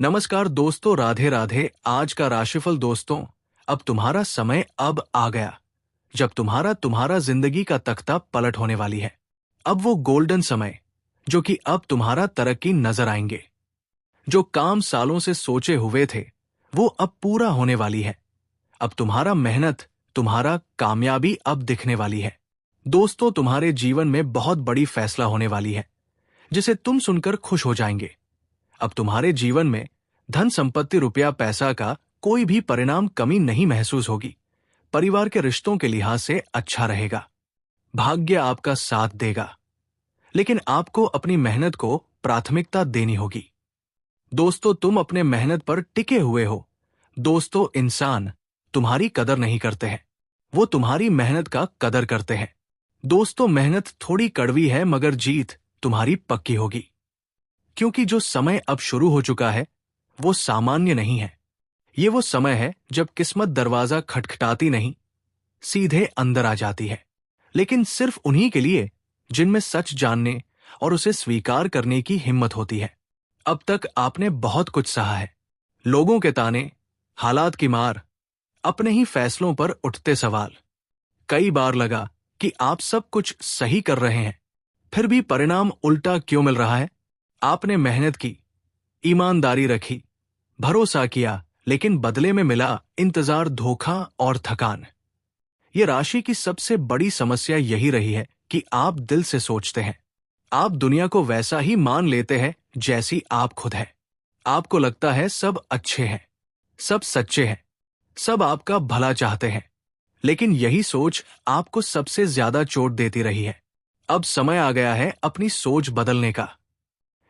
नमस्कार दोस्तों, राधे राधे। आज का राशिफल दोस्तों, अब तुम्हारा समय अब आ गया जब तुम्हारा जिंदगी का तख्ता पलट होने वाली है। अब वो गोल्डन समय जो कि अब तुम्हारा तरक्की नजर आएंगे। जो काम सालों से सोचे हुए थे वो अब पूरा होने वाली है। अब तुम्हारा मेहनत, तुम्हारा कामयाबी अब दिखने वाली है। दोस्तों, तुम्हारे जीवन में बहुत बड़ी फैसला होने वाली है जिसे तुम सुनकर खुश हो जाएंगे। अब तुम्हारे जीवन में धन संपत्ति, रुपया पैसा का कोई भी परिणाम कमी नहीं महसूस होगी। परिवार के रिश्तों के लिहाज से अच्छा रहेगा। भाग्य आपका साथ देगा, लेकिन आपको अपनी मेहनत को प्राथमिकता देनी होगी। दोस्तों, तुम अपने मेहनत पर टिके हुए हो। दोस्तों, इंसान तुम्हारी कदर नहीं करते हैं, वो तुम्हारी मेहनत का कदर करते हैं। दोस्तों, मेहनत थोड़ी कड़वी है मगर जीत तुम्हारी पक्की होगी, क्योंकि जो समय अब शुरू हो चुका है वो सामान्य नहीं है। ये वो समय है जब किस्मत दरवाजा खटखटाती नहीं, सीधे अंदर आ जाती है। लेकिन सिर्फ उन्हीं के लिए जिनमें सच जानने और उसे स्वीकार करने की हिम्मत होती है। अब तक आपने बहुत कुछ सहा है, लोगों के ताने, हालात की मार, अपने ही फैसलों पर उठते सवाल। कई बार लगा कि आप सब कुछ सही कर रहे हैं, फिर भी परिणाम उल्टा क्यों मिल रहा है। आपने मेहनत की, ईमानदारी रखी, भरोसा किया, लेकिन बदले में मिला इंतजार, धोखा और थकान। ये राशि की सबसे बड़ी समस्या यही रही है कि आप दिल से सोचते हैं, आप दुनिया को वैसा ही मान लेते हैं जैसी आप खुद है। आपको लगता है सब अच्छे हैं, सब सच्चे हैं, सब आपका भला चाहते हैं। लेकिन यही सोच आपको सबसे ज्यादा चोट देती रही है। अब समय आ गया है अपनी सोच बदलने का।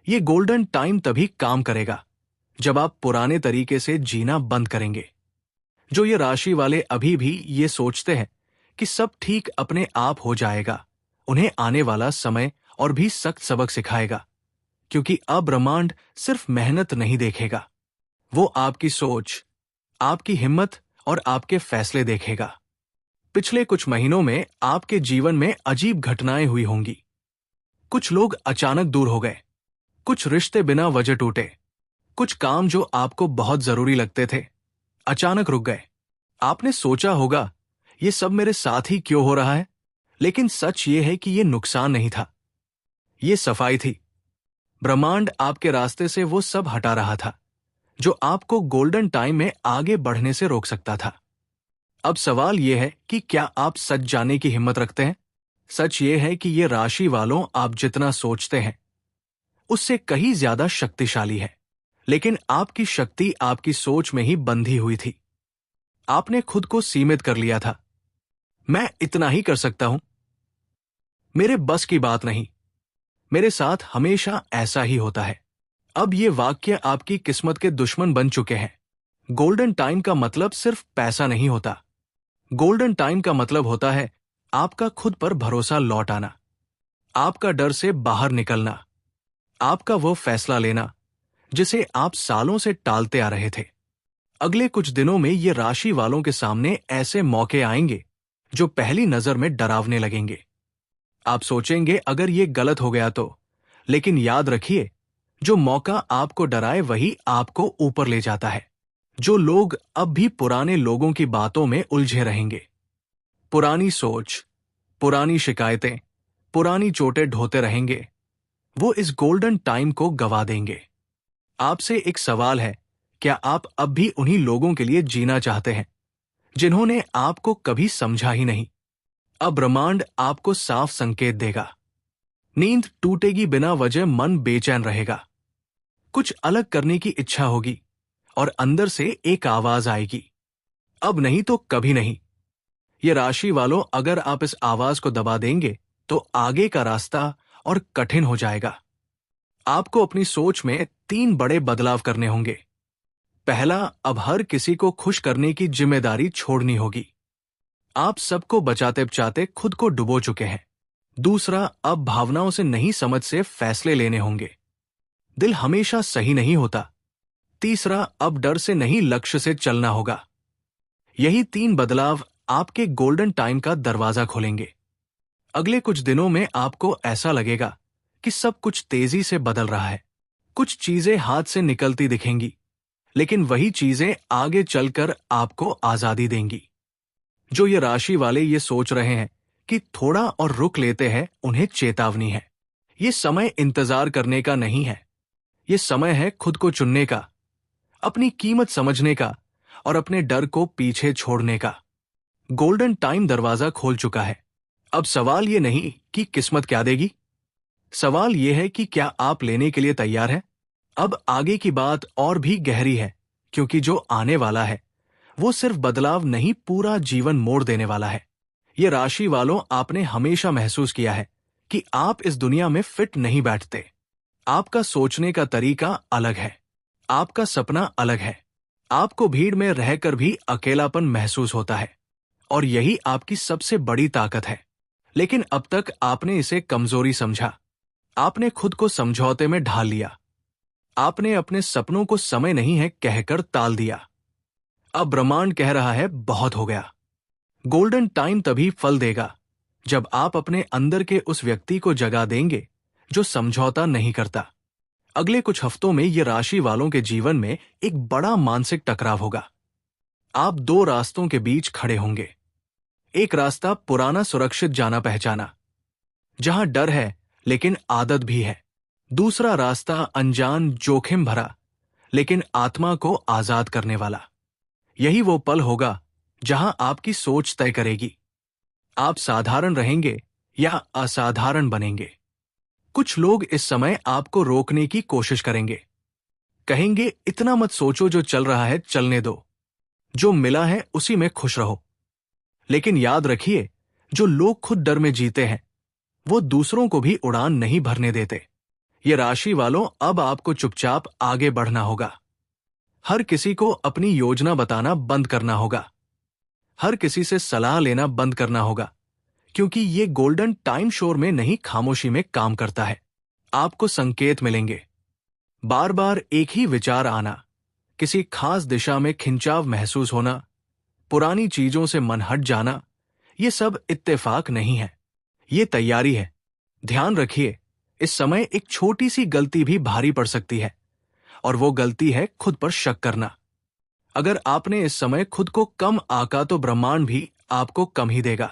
ये गोल्डन टाइम तभी काम करेगा जब आप पुराने तरीके से जीना बंद करेंगे। जो ये राशि वाले अभी भी ये सोचते हैं कि सब ठीक अपने आप हो जाएगा, उन्हें आने वाला समय और भी सख्त सबक सिखाएगा, क्योंकि अब ब्रह्मांड सिर्फ मेहनत नहीं देखेगा, वो आपकी सोच, आपकी हिम्मत और आपके फैसले देखेगा। पिछले कुछ महीनों में आपके जीवन में अजीब घटनाएं हुई होंगी। कुछ लोग अचानक दूर हो गए, कुछ रिश्ते बिना वजह टूटे, कुछ काम जो आपको बहुत जरूरी लगते थे अचानक रुक गए। आपने सोचा होगा ये सब मेरे साथ ही क्यों हो रहा है, लेकिन सच ये है कि ये नुकसान नहीं था, ये सफाई थी। ब्रह्मांड आपके रास्ते से वो सब हटा रहा था जो आपको गोल्डन टाइम में आगे बढ़ने से रोक सकता था। अब सवाल यह है कि क्या आप सच जानने की हिम्मत रखते हैं। सच ये है कि ये राशि वालों, आप जितना सोचते हैं उससे कहीं ज्यादा शक्तिशाली है, लेकिन आपकी शक्ति आपकी सोच में ही बंधी हुई थी। आपने खुद को सीमित कर लिया था। मैं इतना ही कर सकता हूं, मेरे बस की बात नहीं, मेरे साथ हमेशा ऐसा ही होता है। अब ये वाक्य आपकी किस्मत के दुश्मन बन चुके हैं। गोल्डन टाइम का मतलब सिर्फ पैसा नहीं होता। गोल्डन टाइम का मतलब होता है आपका खुद पर भरोसा लौट आना, आपका डर से बाहर निकलना, आपका वो फैसला लेना जिसे आप सालों से टालते आ रहे थे। अगले कुछ दिनों में ये राशि वालों के सामने ऐसे मौके आएंगे जो पहली नजर में डरावने लगेंगे। आप सोचेंगे अगर ये गलत हो गया तो, लेकिन याद रखिए, जो मौका आपको डराए वही आपको ऊपर ले जाता है। जो लोग अब भी पुराने लोगों की बातों में उलझे रहेंगे, पुरानी सोच, पुरानी शिकायतें, पुरानी चोटें ढोते रहेंगे, वो इस गोल्डन टाइम को गवा देंगे। आपसे एक सवाल है, क्या आप अब भी उन्हीं लोगों के लिए जीना चाहते हैं जिन्होंने आपको कभी समझा ही नहीं। अब ब्रह्मांड आपको साफ संकेत देगा। नींद टूटेगी बिना वजह, मन बेचैन रहेगा, कुछ अलग करने की इच्छा होगी और अंदर से एक आवाज आएगी, अब नहीं तो कभी नहीं। ये राशि वालों, अगर आप इस आवाज को दबा देंगे तो आगे का रास्ता और कठिन हो जाएगा। आपको अपनी सोच में 3 बड़े बदलाव करने होंगे। पहला, अब हर किसी को खुश करने की जिम्मेदारी छोड़नी होगी। आप सबको बचाते बचाते खुद को डुबो चुके हैं। दूसरा, अब भावनाओं से नहीं, समझ से फैसले लेने होंगे। दिल हमेशा सही नहीं होता। तीसरा, अब डर से नहीं, लक्ष्य से चलना होगा। यही 3 बदलाव आपके गोल्डन टाइम का दरवाजा खोलेंगे। अगले कुछ दिनों में आपको ऐसा लगेगा कि सब कुछ तेजी से बदल रहा है। कुछ चीजें हाथ से निकलती दिखेंगी, लेकिन वही चीजें आगे चलकर आपको आजादी देंगी। जो ये राशि वाले ये सोच रहे हैं कि थोड़ा और रुक लेते हैं, उन्हें चेतावनी है। ये समय इंतजार करने का नहीं है। ये समय है खुद को चुनने का, अपनी कीमत समझने का और अपने डर को पीछे छोड़ने का। गोल्डन टाइम दरवाजा खोल चुका है। अब सवाल ये नहीं कि किस्मत क्या देगी, सवाल ये है कि क्या आप लेने के लिए तैयार हैं। अब आगे की बात और भी गहरी है, क्योंकि जो आने वाला है वो सिर्फ बदलाव नहीं, पूरा जीवन मोड़ देने वाला है। ये राशि वालों, आपने हमेशा महसूस किया है कि आप इस दुनिया में फिट नहीं बैठते। आपका सोचने का तरीका अलग है, आपका सपना अलग है। आपको भीड़ में रहकर भी अकेलापन महसूस होता है और यही आपकी सबसे बड़ी ताकत है। लेकिन अब तक आपने इसे कमजोरी समझा। आपने खुद को समझौते में ढाल लिया। आपने अपने सपनों को समय नहीं है कहकर टाल दिया। अब ब्रह्मांड कह रहा है बहुत हो गया। गोल्डन टाइम तभी फल देगा जब आप अपने अंदर के उस व्यक्ति को जगा देंगे जो समझौता नहीं करता। अगले कुछ हफ्तों में ये राशि वालों के जीवन में एक बड़ा मानसिक टकराव होगा। आप दो रास्तों के बीच खड़े होंगे। एक रास्ता पुराना सुरक्षित जाना पहचाना, जहां डर है लेकिन आदत भी है। दूसरा रास्ता अनजान जोखिम भरा लेकिन आत्मा को आजाद करने वाला। यही वो पल होगा जहां आपकी सोच तय करेगी, आप साधारण रहेंगे या असाधारण बनेंगे। कुछ लोग इस समय आपको रोकने की कोशिश करेंगे, कहेंगे इतना मत सोचो, जो चल रहा है चलने दो, जो मिला है उसी में खुश रहो। लेकिन याद रखिए, जो लोग खुद डर में जीते हैं वो दूसरों को भी उड़ान नहीं भरने देते। ये राशि वालों, अब आपको चुपचाप आगे बढ़ना होगा। हर किसी को अपनी योजना बताना बंद करना होगा। हर किसी से सलाह लेना बंद करना होगा, क्योंकि ये गोल्डन टाइम शोर में नहीं, खामोशी में काम करता है। आपको संकेत मिलेंगे, बार बार एक ही विचार आना, किसी खास दिशा में खिंचाव महसूस होना, पुरानी चीजों से मन हट जाना। ये सब इत्तेफाक नहीं है, ये तैयारी है। ध्यान रखिए, इस समय एक छोटी सी गलती भी भारी पड़ सकती है, और वो गलती है खुद पर शक करना। अगर आपने इस समय खुद को कम आंका तो ब्रह्मांड भी आपको कम ही देगा।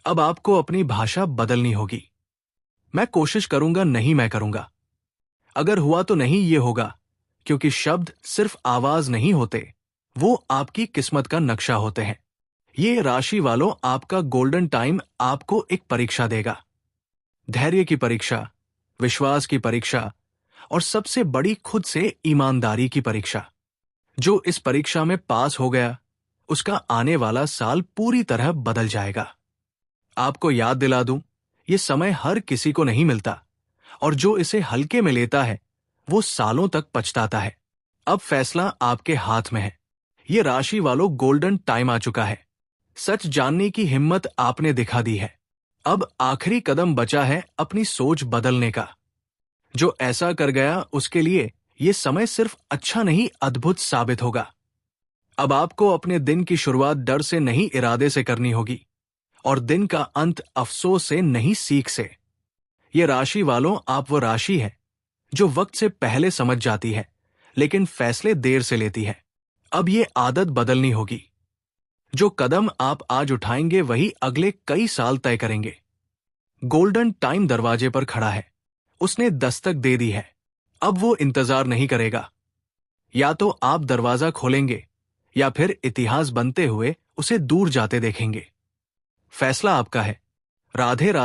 अब आपको अपनी भाषा बदलनी होगी। मैं कोशिश करूंगा नहीं, मैं करूंगा। अगर हुआ तो नहीं, ये होगा, क्योंकि शब्द सिर्फ आवाज नहीं होते, वो आपकी किस्मत का नक्शा होते हैं। ये राशि वालों, आपका गोल्डन टाइम आपको एक परीक्षा देगा। धैर्य की परीक्षा, विश्वास की परीक्षा और सबसे बड़ी खुद से ईमानदारी की परीक्षा। जो इस परीक्षा में पास हो गया, उसका आने वाला साल पूरी तरह बदल जाएगा। आपको याद दिला दूं, ये समय हर किसी को नहीं मिलता, और जो इसे हल्के में लेता है वो सालों तक पछताता है। अब फैसला आपके हाथ में है। ये राशि वालों, गोल्डन टाइम आ चुका है। सच जानने की हिम्मत आपने दिखा दी है। अब आखिरी कदम बचा है अपनी सोच बदलने का। जो ऐसा कर गया उसके लिए ये समय सिर्फ अच्छा नहीं, अद्भुत साबित होगा। अब आपको अपने दिन की शुरुआत डर से नहीं, इरादे से करनी होगी, और दिन का अंत अफसोस से नहीं, सीख से। ये राशि वालों, आप वो राशि है जो वक्त से पहले समझ जाती है लेकिन फैसले देर से लेती है। अब ये आदत बदलनी होगी। जो कदम आप आज उठाएंगे वही अगले कई साल तय करेंगे। गोल्डन टाइम दरवाजे पर खड़ा है, उसने दस्तक दे दी है। अब वो इंतजार नहीं करेगा। या तो आप दरवाजा खोलेंगे या फिर इतिहास बनते हुए उसे दूर जाते देखेंगे। फैसला आपका है। राधे राधे।